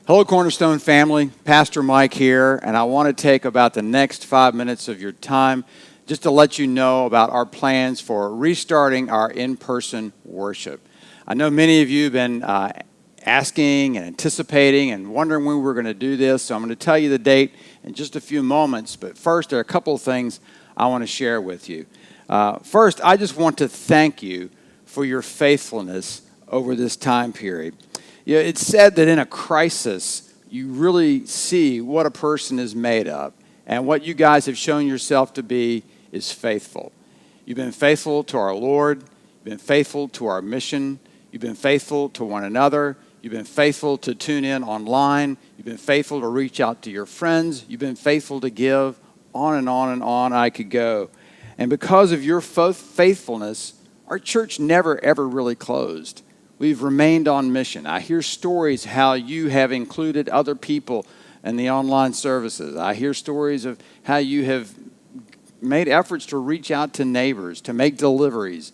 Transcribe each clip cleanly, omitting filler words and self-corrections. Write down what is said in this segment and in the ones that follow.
Hello, Cornerstone family. Pastor Mike here, and I want to take about the next 5 minutes of your time just to let you know about our plans for restarting our in-person worship. I know many of you have been asking and anticipating and wondering when we're going to do this, so I'm going to tell you the date in just a few moments, but first, there are a couple of things I want to share with you. First, I just want to thank you for your faithfulness over this time period. You know, it's said that in a crisis, you really see what a person is made of. And what you guys have shown yourself to be is faithful. You've been faithful to our Lord. You've been faithful to our mission. You've been faithful to one another. You've been faithful to tune in online. You've been faithful to reach out to your friends. You've been faithful to give. On and on and on I could go. And because of your faithfulness, our church never, ever really closed. We've remained on mission. I hear stories how you have included other people in the online services. I hear stories of how you have made efforts to reach out to neighbors, to make deliveries,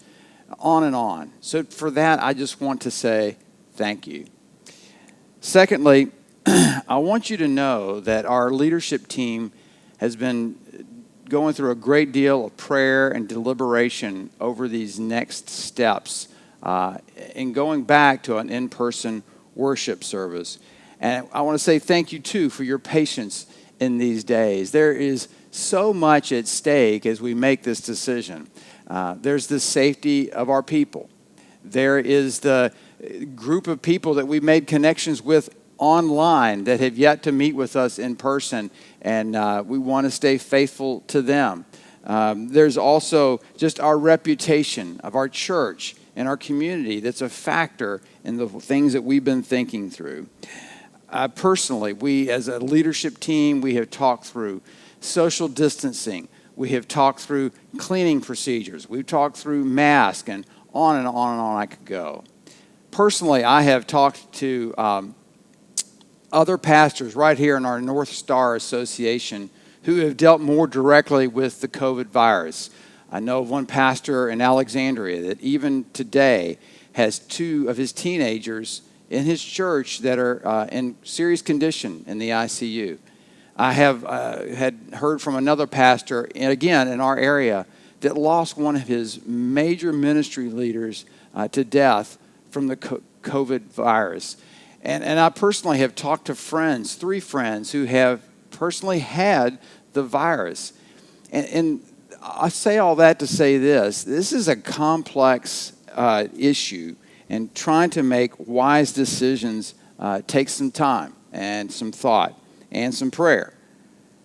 on and on. So for that, I just want to say thank you. Secondly, I want you to know that our leadership team has been going through a great deal of prayer and deliberation over these next steps in going back to an in-person worship service. And I want to say thank you, too, for your patience in these days. There is so much at stake as we make this decision. There's the safety of our people. There is the group of people that we made connections with online that have yet to meet with us in person, and we want to stay faithful to them. There's also just our reputation of our church and our community that's a factor in the things that we've been thinking through. Personally, we as a leadership team, we have talked through social distancing. We have talked through cleaning procedures. We've talked through masks and on and on and on I could go. Personally, I have talked to other pastors right here in our North Star Association who have dealt more directly with the COVID virus. I know of one pastor in Alexandria that even today has 2 of his teenagers in his church that are in serious condition in the ICU. I have had heard from another pastor, and again in our area, that lost one of his major ministry leaders to death from the COVID virus. And I personally have talked to friends, 3 friends, who have personally had the virus. And I say all that to say this is a complex issue, and trying to make wise decisions takes some time and some thought and some prayer.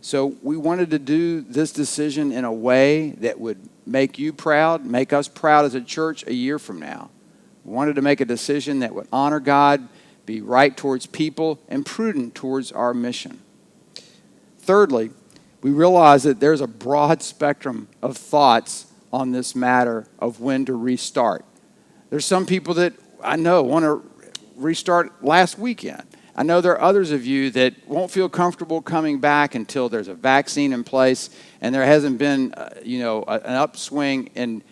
So we wanted to do this decision in a way that would make you proud, make us proud as a church a year from now. We wanted to make a decision that would honor God, be right towards people, and prudent towards our mission. Thirdly, we realize that there's a broad spectrum of thoughts on this matter of when to restart. There's some people that I know want to restart last weekend. I know there are others of you that won't feel comfortable coming back until there's a vaccine in place and there hasn't been, an upswing in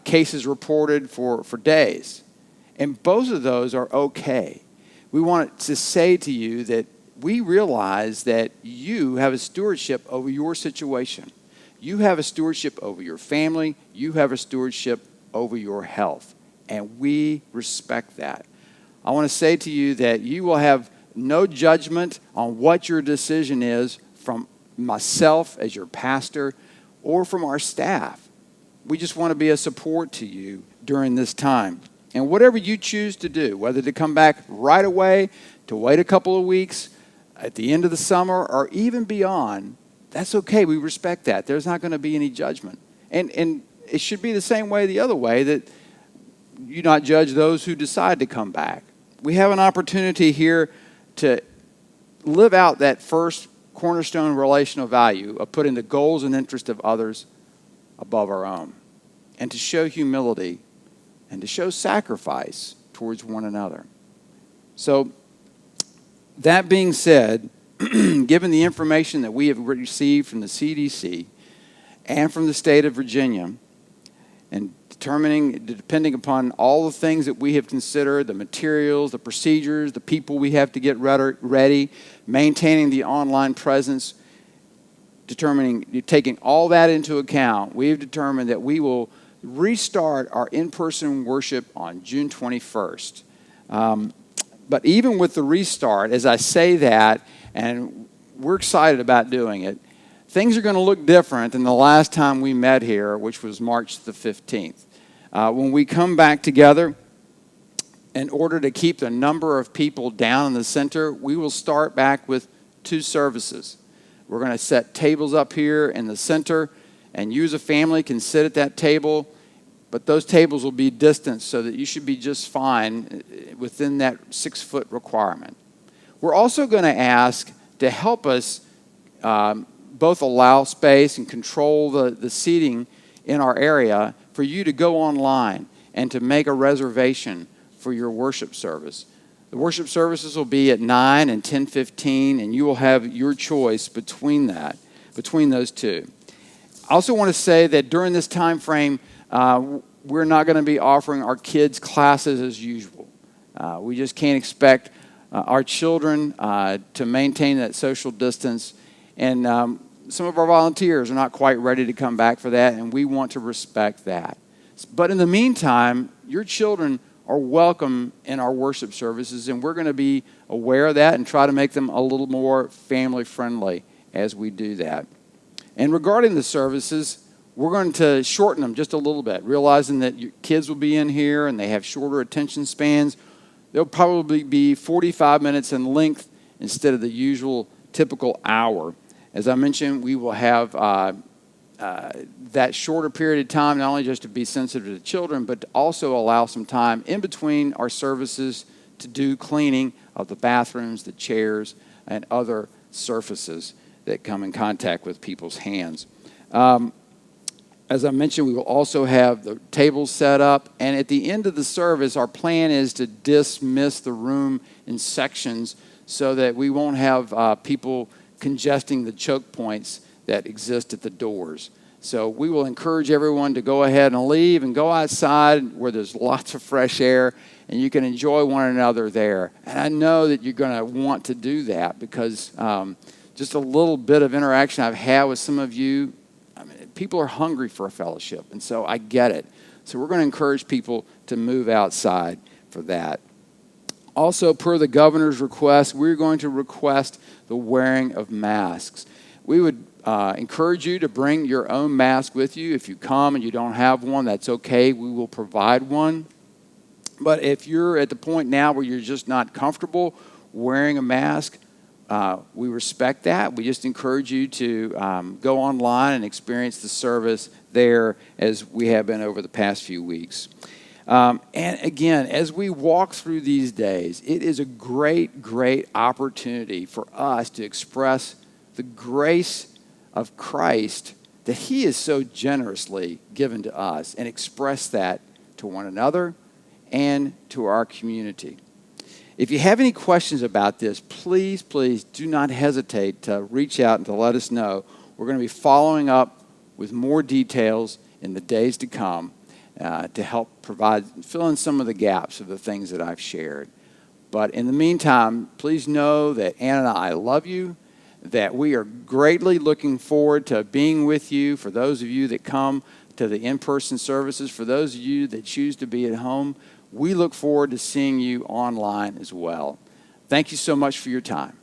cases reported for days. And both of those are okay. We want to say to you that we realize that you have a stewardship over your situation. You have a stewardship over your family. You have a stewardship over your health. And we respect that. I want to say to you that you will have no judgment on what your decision is from myself as your pastor or from our staff. We just want to be a support to you during this time. And whatever you choose to do, whether to come back right away, to wait a couple of weeks, at the end of the summer, or even beyond, that's okay. We respect that. There's not going to be any judgment. And it should be the same way the other way, that you not judge those who decide to come back. We have an opportunity here to live out that first cornerstone relational value of putting the goals and interests of others above our own, and to show humility and to show sacrifice towards one another. So, that being said, given the information that we have received from the CDC and from the state of Virginia, and depending upon all the things that we have considered, the materials, the procedures, the people we have to get ready, maintaining the online presence, taking all that into account, we've determined that we will restart our in-person worship on June 21st. But even with the restart, as I say that, and we're excited about doing it, things are going to look different than the last time we met here, which was March the 15th. When we come back together, in order to keep the number of people down in the center, we will start back with 2 services. We're going to set tables up here in the center, and you as a family can sit at that table, but those tables will be distanced so that you should be just fine within that 6-foot requirement. We're also going to ask to help us both allow space and control the seating in our area for you to go online and to make a reservation for your worship service. The worship services will be at 9 and 10:15, and you will have your choice between those two. I also want to say that during this time frame, we're not going to be offering our kids classes as usual. We just can't expect our children to maintain that social distance, and some of our volunteers are not quite ready to come back for that, and we want to respect that. But in the meantime, your children are welcome in our worship services, and we're going to be aware of that and try to make them a little more family-friendly as we do that. And regarding the services, we're going to shorten them just a little bit, realizing that your kids will be in here and they have shorter attention spans. They'll probably be 45 minutes in length instead of the usual typical hour. As I mentioned, we will have that shorter period of time, not only just to be sensitive to children, but to also allow some time in between our services to do cleaning of the bathrooms, the chairs, and other surfaces that come in contact with people's hands. As I mentioned, we will also have the tables set up, and at the end of the service, our plan is to dismiss the room in sections so that we won't have people congesting the choke points that exist at the doors. So we will encourage everyone to go ahead and leave and go outside where there's lots of fresh air and you can enjoy one another there. And I know that you're going to want to do that because just a little bit of interaction I've had with some of you, I mean, people are hungry for a fellowship, and so I get it. So we're going to encourage people to move outside for that. Also, per the governor's request, we're going to request the wearing of masks. We would encourage you to bring your own mask with you. If you come and you don't have one, that's okay. We will provide one. But if you're at the point now where you're just not comfortable wearing a mask, we respect that. We just encourage you to go online and experience the service there as we have been over the past few weeks. And again, as we walk through these days, it is a great, great opportunity for us to express the grace of Christ that he is so generously given to us and express that to one another and to our community. If you have any questions about this, please do not hesitate to reach out and to let us know. We're going to be following up with more details in the days to come to help fill in some of the gaps of the things that I've shared. But in the meantime, please know that Ann and I love you, that we are greatly looking forward to being with you. For those of you that come to the in-person services, for those of you that choose to be at home, we look forward to seeing you online as well. Thank you so much for your time.